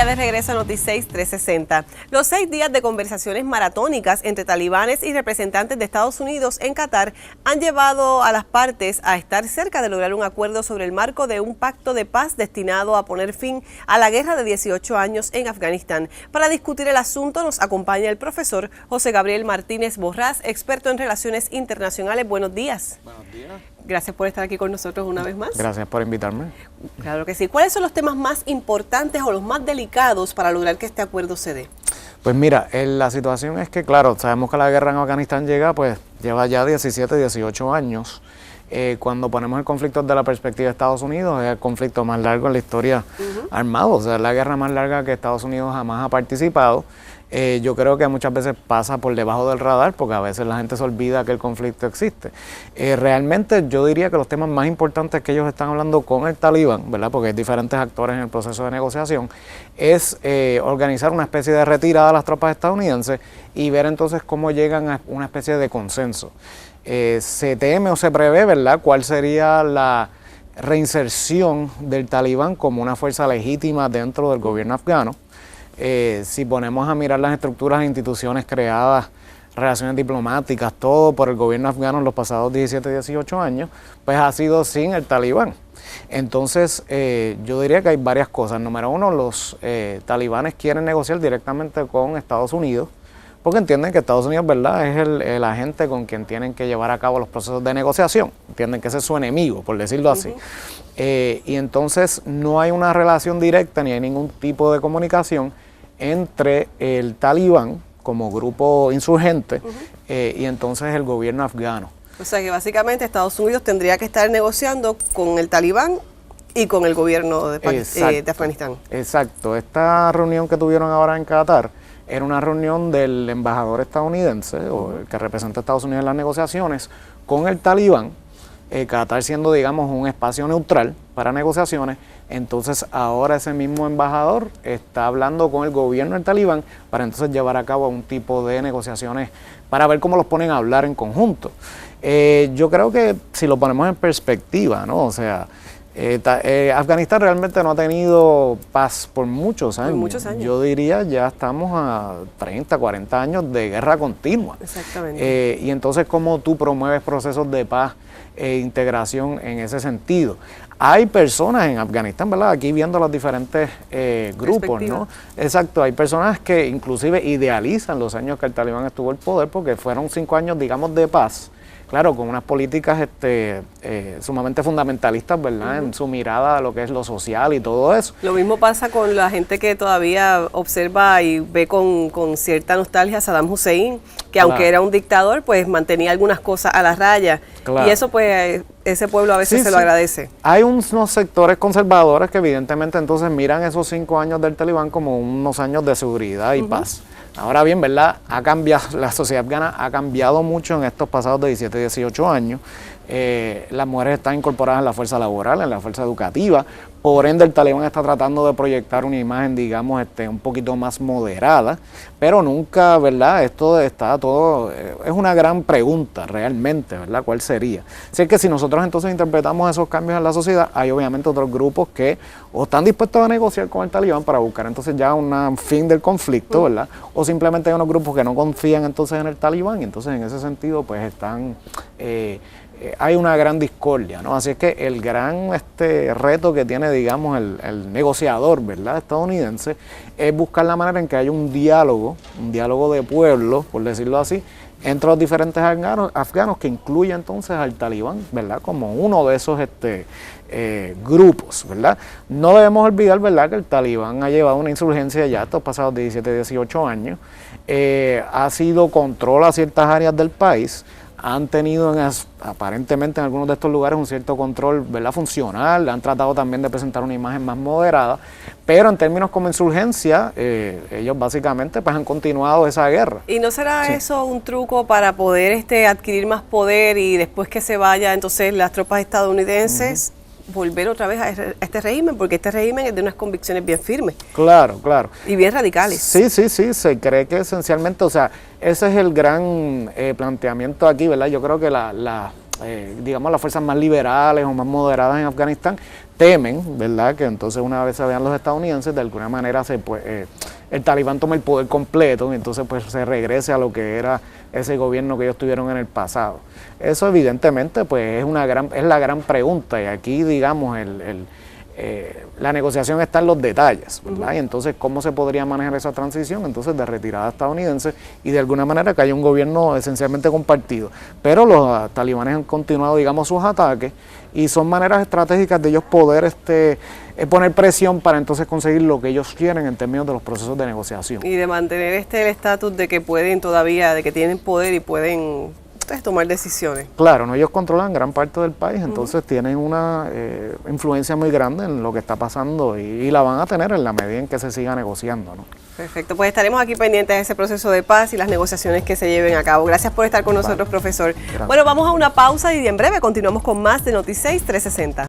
ya de regreso a Noti6 360. Los 6 días de conversaciones maratónicas entre talibanes y representantes de Estados Unidos en Qatar han llevado a las partes a estar cerca de lograr un acuerdo sobre el marco de un pacto de paz destinado a poner fin a la guerra de 18 años en Afganistán. Para discutir el asunto nos acompaña el profesor José Gabriel Martínez Borrás, experto en relaciones internacionales. Buenos días. Buenos días. Gracias por estar aquí con nosotros una vez más. Gracias por invitarme. Claro que sí. ¿Cuáles son los temas más importantes o los más delicados para lograr que este acuerdo se dé? Pues mira, la situación es que, claro, sabemos que la guerra en Afganistán lleva ya 17, 18 años. Cuando ponemos el conflicto desde la perspectiva de Estados Unidos, es el conflicto más largo en la historia armado, o sea, es la guerra más larga que Estados Unidos jamás ha participado. Yo creo que muchas veces pasa por debajo del radar porque a veces la gente se olvida que el conflicto existe. Realmente yo diría que los temas más importantes que ellos están hablando con el talibán, ¿verdad? Porque hay diferentes actores en el proceso de negociación, es organizar una especie de retirada de las tropas estadounidenses y ver entonces cómo llegan a una especie de consenso. Se teme o se prevé, ¿verdad?, cuál sería la reinserción del talibán como una fuerza legítima dentro del gobierno afgano. Si ponemos a mirar las estructuras e instituciones creadas, relaciones diplomáticas, todo por el gobierno afgano en los pasados 17, 18 años, pues ha sido sin el talibán. Entonces, yo diría que hay varias cosas. Número uno, los talibanes quieren negociar directamente con Estados Unidos, porque entienden que Estados Unidos, ¿verdad?, es el agente con quien tienen que llevar a cabo los procesos de negociación. Entienden que ese es su enemigo, por decirlo así. Y entonces no hay una relación directa ni hay ningún tipo de comunicación entre el talibán como grupo insurgente y entonces el gobierno afgano. O sea que básicamente Estados Unidos tendría que estar negociando con el talibán y con el gobierno de Afganistán. Exacto. Esta reunión que tuvieron ahora en Qatar era una reunión del embajador estadounidense, o el que representa a Estados Unidos en las negociaciones, con el talibán, Qatar siendo, digamos, un espacio neutral para negociaciones. Entonces ahora ese mismo embajador está hablando con el gobierno del talibán para entonces llevar a cabo un tipo de negociaciones para ver cómo los ponen a hablar en conjunto. Yo creo que si lo ponemos en perspectiva, ¿no? O sea, Afganistán realmente no ha tenido paz por muchos años. Por muchos años. Yo diría ya estamos a 30, 40 años de guerra continua. Exactamente. Y entonces, ¿cómo tú promueves procesos de paz e integración en ese sentido? Hay personas en Afganistán, ¿verdad? Aquí viendo los diferentes grupos, ¿no? Exacto, hay personas que inclusive idealizan los años que el talibán estuvo en el poder porque fueron 5 años, digamos, de paz. Claro, con unas políticas sumamente fundamentalistas, ¿verdad?, en su mirada a lo que es lo social y todo eso. Lo mismo pasa con la gente que todavía observa y ve con cierta nostalgia a Saddam Hussein, que aunque era un dictador, pues mantenía algunas cosas a la raya. Y eso, pues, ese pueblo a veces se lo agradece. Hay unos sectores conservadores que evidentemente entonces miran esos 5 años del talibán como unos años de seguridad y paz. Ahora bien, ¿verdad?, ha cambiado, la sociedad afgana ha cambiado mucho en estos pasados de 17, 18 años. Las mujeres están incorporadas en la fuerza laboral, en la fuerza educativa. Por ende, el talibán está tratando de proyectar una imagen, digamos, un poquito más moderada, pero nunca, ¿verdad? Esto está todo, es una gran pregunta realmente, ¿verdad? ¿Cuál sería? Así que si nosotros entonces interpretamos esos cambios en la sociedad, hay obviamente otros grupos que o están dispuestos a negociar con el talibán para buscar entonces ya un fin del conflicto, ¿verdad? O simplemente hay unos grupos que no confían entonces en el talibán y entonces en ese sentido pues están... hay una gran discordia, ¿no? Así es que el gran reto que tiene, digamos, el negociador, ¿verdad?, estadounidense, es buscar la manera en que haya un diálogo de pueblos, por decirlo así, entre los diferentes afganos que incluye entonces al talibán, ¿verdad?, como uno de esos grupos, ¿verdad? No debemos olvidar, ¿verdad?, que el talibán ha llevado una insurgencia ya estos pasados 17, 18 años, ha sido control a ciertas áreas del país, han tenido aparentemente en algunos de estos lugares un cierto control, ¿verdad?, funcional, han tratado también de presentar una imagen más moderada, pero en términos como insurgencia, ellos básicamente pues han continuado esa guerra. ¿Y no será eso un truco para poder adquirir más poder y después que se vaya entonces las tropas estadounidenses volver otra vez a este régimen? Porque este régimen es de unas convicciones bien firmes. Claro, claro. Y bien radicales. Sí, se cree que esencialmente, o sea, ese es el gran planteamiento aquí, ¿verdad? Yo creo que digamos, las fuerzas más liberales o más moderadas en Afganistán temen, ¿verdad?, que entonces una vez se vean los estadounidenses, de alguna manera el talibán toma el poder completo y entonces pues se regrese a lo que era ese gobierno que ellos tuvieron en el pasado. Eso evidentemente pues es la gran pregunta, y aquí digamos la negociación está en los detalles, ¿verdad? Y entonces, ¿cómo se podría manejar esa transición entonces de retirada estadounidense y de alguna manera que haya un gobierno esencialmente compartido? Pero los talibanes han continuado, digamos, sus ataques, y son maneras estratégicas de ellos poder poner presión para entonces conseguir lo que ellos quieren en términos de los procesos de negociación. Y de mantener el estatus de que pueden todavía, de que tienen poder y pueden tomar decisiones. Claro, no, ellos controlan gran parte del país, entonces tienen una influencia muy grande en lo que está pasando y la van a tener en la medida en que se siga negociando, ¿no? Perfecto, pues estaremos aquí pendientes de ese proceso de paz y las negociaciones que se lleven a cabo. Gracias por estar con nosotros, profesor. Gracias. Bueno, vamos a una pausa y en breve continuamos con más de Noti6 360.